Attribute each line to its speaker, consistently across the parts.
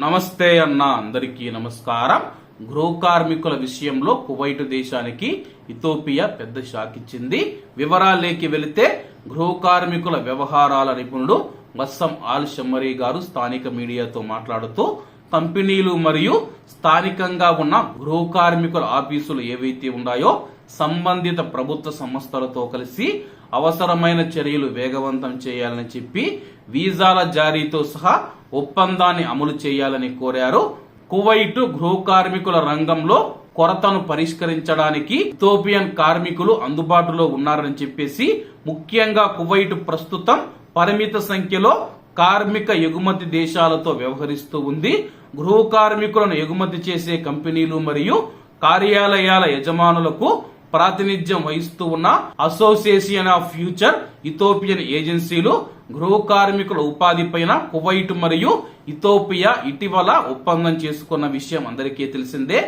Speaker 1: నమస్తే అన్న, అందరికీ నమస్కారం. గృహ కార్మికుల విషయంలో కువైట్ దేశానికి ఇథియోపియా పెద్ద షాక్ ఇచ్చింది. వివరాల్లోకి వెళితే గృహ కార్మికుల వ్యవహారాల నిపుణుడు వస్సం ఆల్ షమ్మరీ గారు స్థానిక మీడియాతో మాట్లాడుతూ కంపెనీలు మరియు స్థానికంగా ఉన్న గృహ కార్మికుల ఆఫీసులు ఏవైతే ఉన్నాయో సంబంధిత ప్రభుత్వ సంస్థలతో కలిసి అవసరమైన చర్యలు వేగవంతం చేయాలని చెప్పి వీసాల జారీతో సహా ఒప్పందాన్ని అమలు చేయాలని కోరారు. కువైట్ గృహ కార్మికుల రంగంలో కొరతను పరిష్కరించడానికి ఇథియోపియన్ కార్మికులు అందుబాటులో ఉన్నారని చెప్పేసి, ముఖ్యంగా కువైట్ ప్రస్తుతం పరిమిత సంఖ్యలో కార్మిక ఎగుమతి దేశాలతో వ్యవహరిస్తూ ఉంది. గృహ కార్మికులను ఎగుమతి చేసే కంపెనీలు మరియు కార్యాలయాల యజమానులకు ప్రాతినిధ్యం వహిస్తూ ఉన్న అసోసియేషన్ ఆఫ్ ఫ్యూచర్ ఇథియోపియన్ ఏజెన్సీలు గృహ కార్మికుల ఉపాధి పైన కువైట్ మరియు ఇథియోపియా ఇటీవల ఒప్పందం చేసుకున్న విషయం అందరికీ తెలిసిందే.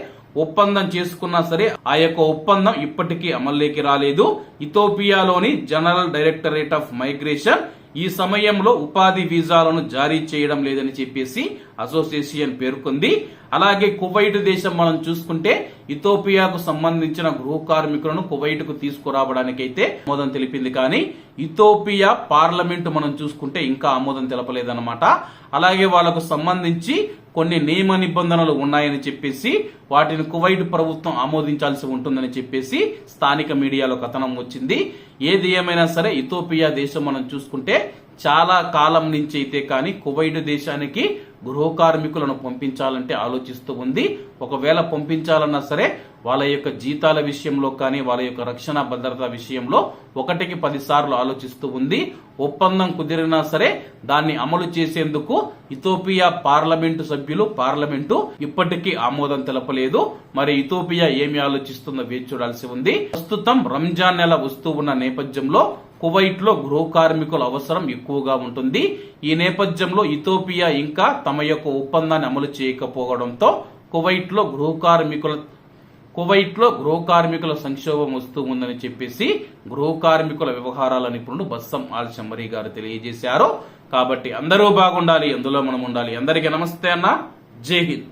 Speaker 1: ఒప్పందం చేసుకున్నా సరే ఆ యొక్క ఒప్పందం ఇప్పటికీ అమల్లోకి రాలేదు. ఇథియోపియాలోని జనరల్ డైరెక్టరేట్ ఆఫ్ మైగ్రేషన్ ఈ సమయంలో ఉపాధి వీసాలను జారీ చేయడం లేదని చెప్పేసి అసోసియేషన్ పేర్కొంది. అలాగే కువైట్ దేశం మనం చూసుకుంటే ఇథియోపియాకు సంబంధించిన గృహ కార్మికులను కువైట్ కు తీసుకురావడానికైతే ఆమోదం తెలిపింది. కానీ ఇథియోపియా పార్లమెంటు మనం చూసుకుంటే ఇంకా ఆమోదం తెలపలేదన్నమాట. అలాగే వాళ్ళకు సంబంధించి కొన్ని నియమ నిబంధనలు ఉన్నాయని చెప్పేసి వాటిని కువైట్ ప్రభుత్వం ఆమోదించాల్సి ఉంటుందని చెప్పేసి స్థానిక మీడియాలో కథనం వచ్చింది. ఏది ఏమైనా సరే ఇథియోపియా దేశం మనం చూసుకుంటే చాలా కాలం నుంచి అయితే కానీ కువైట్ దేశానికి గృహ కార్మికులను పంపించాలంటే ఆలోచిస్తూ ఉంది. ఒకవేళ పంపించాలన్నా సరే వాళ్ళ యొక్క జీతాల విషయంలో కానీ వాళ్ళ యొక్క రక్షణ భద్రత విషయంలో 1కి 10 సార్లు ఆలోచిస్తూ ఉంది. ఒప్పందం కుదిరినా సరే దాన్ని అమలు చేసేందుకు ఇథియోపియా పార్లమెంటు సభ్యులు ఇప్పటికీ ఆమోదం తెలపలేదు. మరి ఇథియోపియా ఏమి ఆలోచిస్తుందో వేచి చూడాల్సి ఉంది. ప్రస్తుతం రంజాన్ నెల వస్తూ ఉన్న నేపథ్యంలో కువైట్ లో గృహ కార్మికుల అవసరం ఎక్కువగా ఉంటుంది. ఈ నేపథ్యంలో ఇథియోపియా ఇంకా తమ యొక్క ఒప్పందాన్ని అమలు చేయకపోవడంతో కువైట్ లో గృహ కార్మికుల సంక్షోభం వస్తూ ఉందని చెప్పేసి గృహ కార్మికుల వ్యవహారాల నిపుణుడు వస్సం ఆల్ షమ్మరీ గారు తెలియజేశారు. కాబట్టి అందరూ బాగుండాలి, అందులో మనం ఉండాలి. అందరికీ నమస్తే అన్న, జై హింద్.